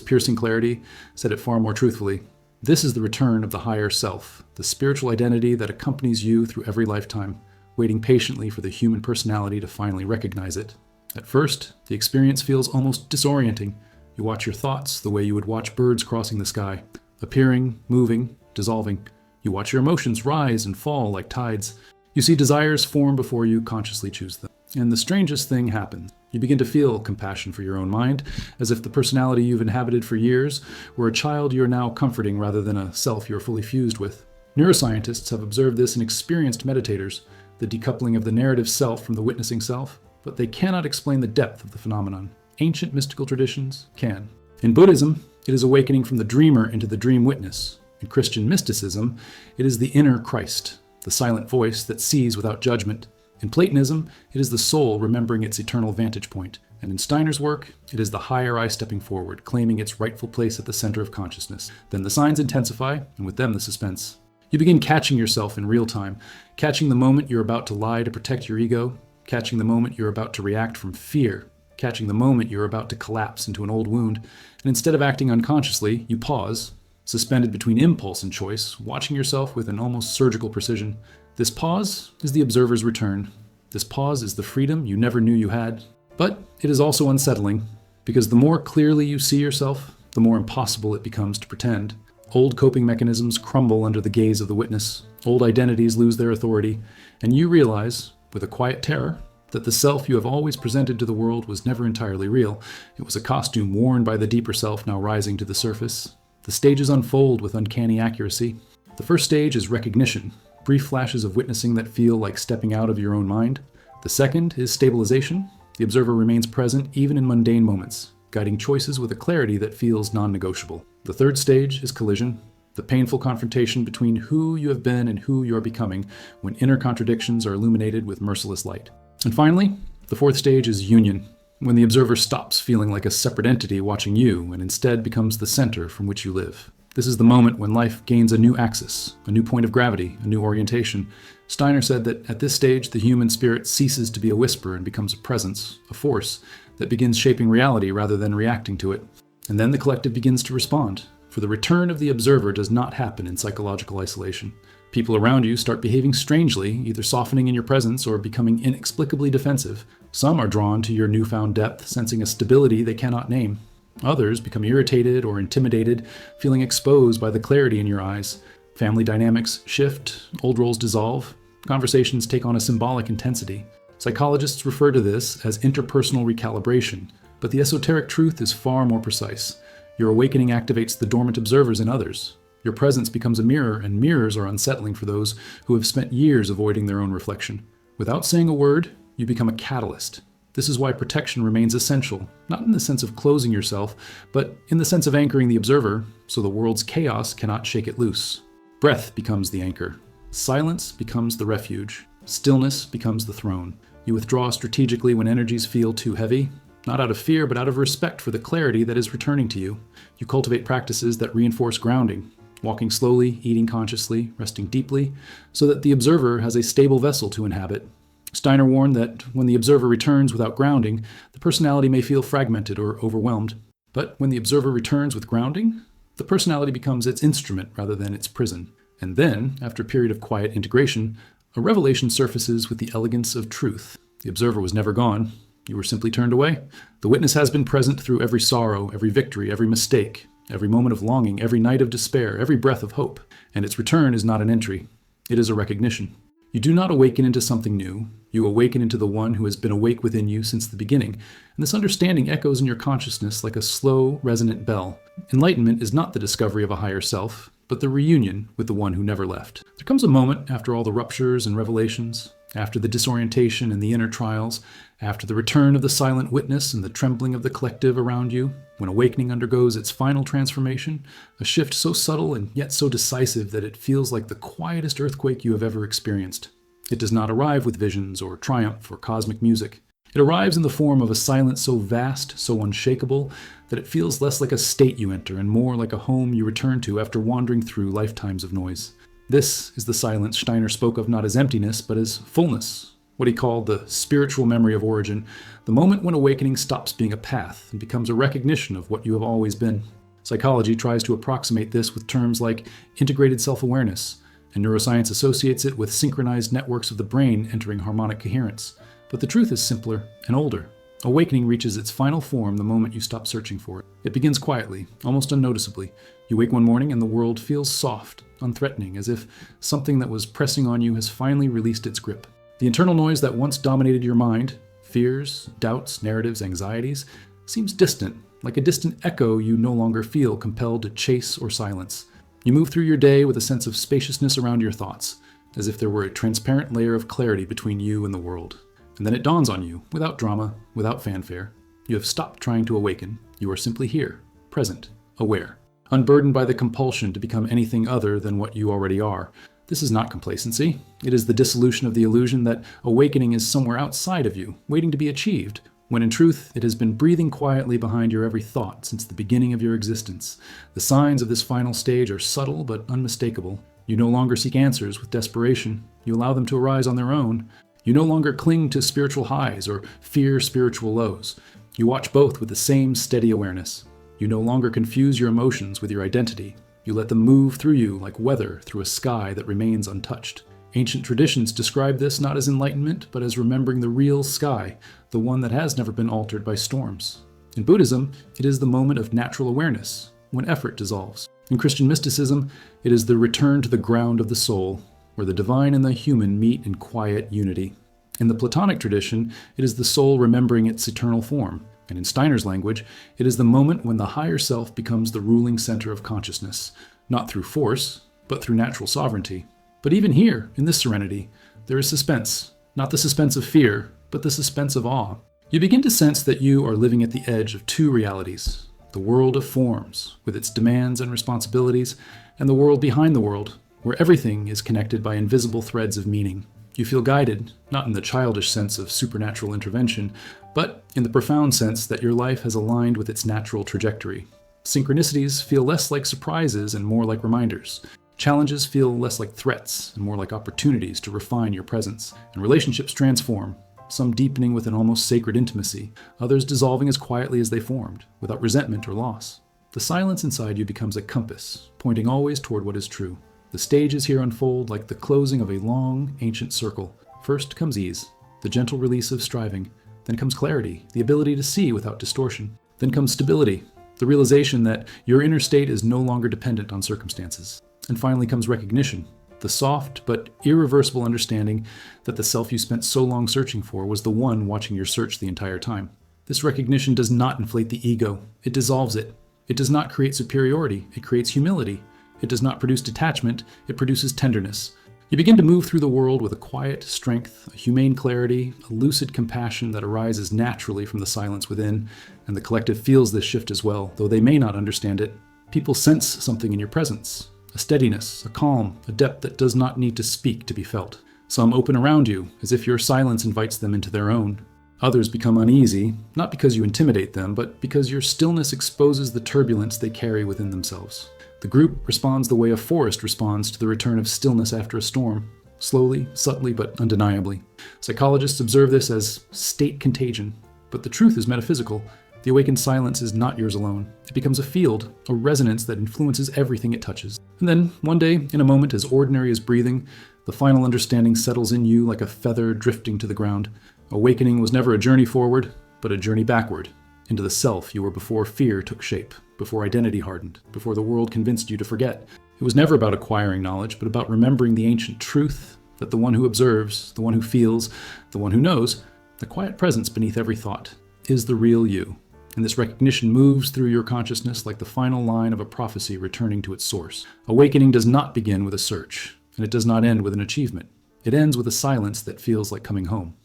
piercing clarity, said it far more truthfully. This is the return of the higher self, the spiritual identity that accompanies you through every lifetime, waiting patiently for the human personality to finally recognize it. At first, the experience feels almost disorienting. You watch your thoughts the way you would watch birds crossing the sky, appearing, moving, dissolving. You watch your emotions rise and fall like tides. You see desires form before you consciously choose them. And the strangest thing happens. You begin to feel compassion for your own mind, as if the personality you've inhabited for years were a child you're now comforting rather than a self you're fully fused with. Neuroscientists have observed this in experienced meditators, the decoupling of the narrative self from the witnessing self, but they cannot explain the depth of the phenomenon. Ancient mystical traditions can. In Buddhism, it is awakening from the dreamer into the dream witness. In Christian mysticism, it is the inner Christ, the silent voice that sees without judgment. In Platonism, it is the soul remembering its eternal vantage point. And in Steiner's work, it is the higher eye stepping forward, claiming its rightful place at the center of consciousness. Then the signs intensify, and with them the suspense. You begin catching yourself in real time, catching the moment you're about to lie to protect your ego, catching the moment you're about to react from fear, catching the moment you're about to collapse into an old wound. And instead of acting unconsciously, you pause, suspended between impulse and choice, watching yourself with an almost surgical precision. This pause is the observer's return. This pause is the freedom you never knew you had. But it is also unsettling, because the more clearly you see yourself, the more impossible it becomes to pretend. Old coping mechanisms crumble under the gaze of the witness. Old identities lose their authority, and you realize, with a quiet terror, that the self you have always presented to the world was never entirely real. It was a costume worn by the deeper self now rising to the surface. The stages unfold with uncanny accuracy. The first stage is recognition, brief flashes of witnessing that feel like stepping out of your own mind. The second is stabilization. The observer remains present even in mundane moments, guiding choices with a clarity that feels non-negotiable. The third stage is collision, the painful confrontation between who you have been and who you are becoming when inner contradictions are illuminated with merciless light. And finally, the fourth stage is union, when the observer stops feeling like a separate entity watching you and instead becomes the center from which you live. This is the moment when life gains a new axis, a new point of gravity, a new orientation. Steiner said that at this stage, the human spirit ceases to be a whisper and becomes a presence, a force that begins shaping reality rather than reacting to it. And then the collective begins to respond, for the return of the observer does not happen in psychological isolation. People around you start behaving strangely, either softening in your presence or becoming inexplicably defensive. Some are drawn to your newfound depth, sensing a stability they cannot name. Others become irritated or intimidated, feeling exposed by the clarity in your eyes. Family dynamics shift, old roles dissolve, conversations take on a symbolic intensity. Psychologists refer to this as interpersonal recalibration, but the esoteric truth is far more precise. Your awakening activates the dormant observers in others. Your presence becomes a mirror, and mirrors are unsettling for those who have spent years avoiding their own reflection. Without saying a word, you become a catalyst. This is why protection remains essential, not in the sense of closing yourself, but in the sense of anchoring the observer, so the world's chaos cannot shake it loose. Breath becomes the anchor. Silence becomes the refuge. Stillness becomes the throne. You withdraw strategically when energies feel too heavy, not out of fear, but out of respect for the clarity that is returning to you. You cultivate practices that reinforce grounding, walking slowly, eating consciously, resting deeply, so that the observer has a stable vessel to inhabit. Steiner warned that when the observer returns without grounding, the personality may feel fragmented or overwhelmed. But when the observer returns with grounding, the personality becomes its instrument rather than its prison. And then, after a period of quiet integration, a revelation surfaces with the elegance of truth. The observer was never gone. You were simply turned away. The witness has been present through every sorrow, every victory, every mistake, every moment of longing, every night of despair, every breath of hope. And its return is not an entry. It is a recognition. You do not awaken into something new. You awaken into the one who has been awake within you since the beginning. And this understanding echoes in your consciousness like a slow, resonant bell. Enlightenment is not the discovery of a higher self, but the reunion with the one who never left. There comes a moment after all the ruptures and revelations, after the disorientation and the inner trials, after the return of the silent witness and the trembling of the collective around you, when awakening undergoes its final transformation, a shift so subtle and yet so decisive that it feels like the quietest earthquake you have ever experienced. It does not arrive with visions or triumph or cosmic music. It arrives in the form of a silence so vast, so unshakable, that it feels less like a state you enter and more like a home you return to after wandering through lifetimes of noise. This is the silence Steiner spoke of not as emptiness, but as fullness, what he called the spiritual memory of origin, the moment when awakening stops being a path and becomes a recognition of what you have always been. Psychology tries to approximate this with terms like integrated self-awareness, and neuroscience associates it with synchronized networks of the brain entering harmonic coherence. But the truth is simpler and older. Awakening reaches its final form the moment you stop searching for it. It begins quietly, almost unnoticeably. You wake one morning and the world feels soft, unthreatening, as if something that was pressing on you has finally released its grip. The internal noise that once dominated your mind, fears, doubts, narratives, anxieties, seems distant, like a distant echo you no longer feel compelled to chase or silence. You move through your day with a sense of spaciousness around your thoughts, as if there were a transparent layer of clarity between you and the world. And then it dawns on you, without drama, without fanfare. You have stopped trying to awaken. You are simply here, present, aware, unburdened by the compulsion to become anything other than what you already are. This is not complacency. It is the dissolution of the illusion that awakening is somewhere outside of you, waiting to be achieved, when in truth it has been breathing quietly behind your every thought since the beginning of your existence. The signs of this final stage are subtle but unmistakable. You no longer seek answers with desperation. You allow them to arise on their own. You no longer cling to spiritual highs or fear spiritual lows. You watch both with the same steady awareness. You no longer confuse your emotions with your identity. You let them move through you like weather through a sky that remains untouched. Ancient traditions describe this not as enlightenment, but as remembering the real sky, the one that has never been altered by storms. In Buddhism, it is the moment of natural awareness, when effort dissolves. In Christian mysticism, it is the return to the ground of the soul, where the divine and the human meet in quiet unity. In the Platonic tradition, it is the soul remembering its eternal form. And in Steiner's language, it is the moment when the higher self becomes the ruling center of consciousness, not through force, but through natural sovereignty. But even here, in this serenity, there is suspense, not the suspense of fear, but the suspense of awe. You begin to sense that you are living at the edge of two realities, the world of forms, with its demands and responsibilities, and the world behind the world, where everything is connected by invisible threads of meaning. You feel guided, not in the childish sense of supernatural intervention, but in the profound sense that your life has aligned with its natural trajectory. Synchronicities feel less like surprises and more like reminders. Challenges feel less like threats and more like opportunities to refine your presence. And relationships transform, some deepening with an almost sacred intimacy, others dissolving as quietly as they formed, without resentment or loss. The silence inside you becomes a compass, pointing always toward what is true. The stages here unfold like the closing of a long, ancient circle. First comes ease, the gentle release of striving. Then comes clarity, the ability to see without distortion. Then comes stability, the realization that your inner state is no longer dependent on circumstances. And finally comes recognition, the soft but irreversible understanding that the self you spent so long searching for was the one watching your search the entire time. This recognition does not inflate the ego, it dissolves it. It does not create superiority, it creates humility. It does not produce detachment, it produces tenderness. You begin to move through the world with a quiet strength, a humane clarity, a lucid compassion that arises naturally from the silence within, and the collective feels this shift as well, though they may not understand it. People sense something in your presence, a steadiness, a calm, a depth that does not need to speak to be felt. Some open around you, as if your silence invites them into their own. Others become uneasy, not because you intimidate them, but because your stillness exposes the turbulence they carry within themselves. The group responds the way a forest responds to the return of stillness after a storm, slowly, subtly, but undeniably. Psychologists observe this as state contagion, but the truth is metaphysical. The awakened silence is not yours alone. It becomes a field, a resonance that influences everything it touches. And then, one day, in a moment as ordinary as breathing, the final understanding settles in you like a feather drifting to the ground. Awakening was never a journey forward, but a journey backward, into the self you were before fear took shape, before identity hardened, before the world convinced you to forget. It was never about acquiring knowledge, but about remembering the ancient truth that the one who observes, the one who feels, the one who knows, the quiet presence beneath every thought, is the real you. And this recognition moves through your consciousness like the final line of a prophecy returning to its source. Awakening does not begin with a search, and it does not end with an achievement. It ends with a silence that feels like coming home.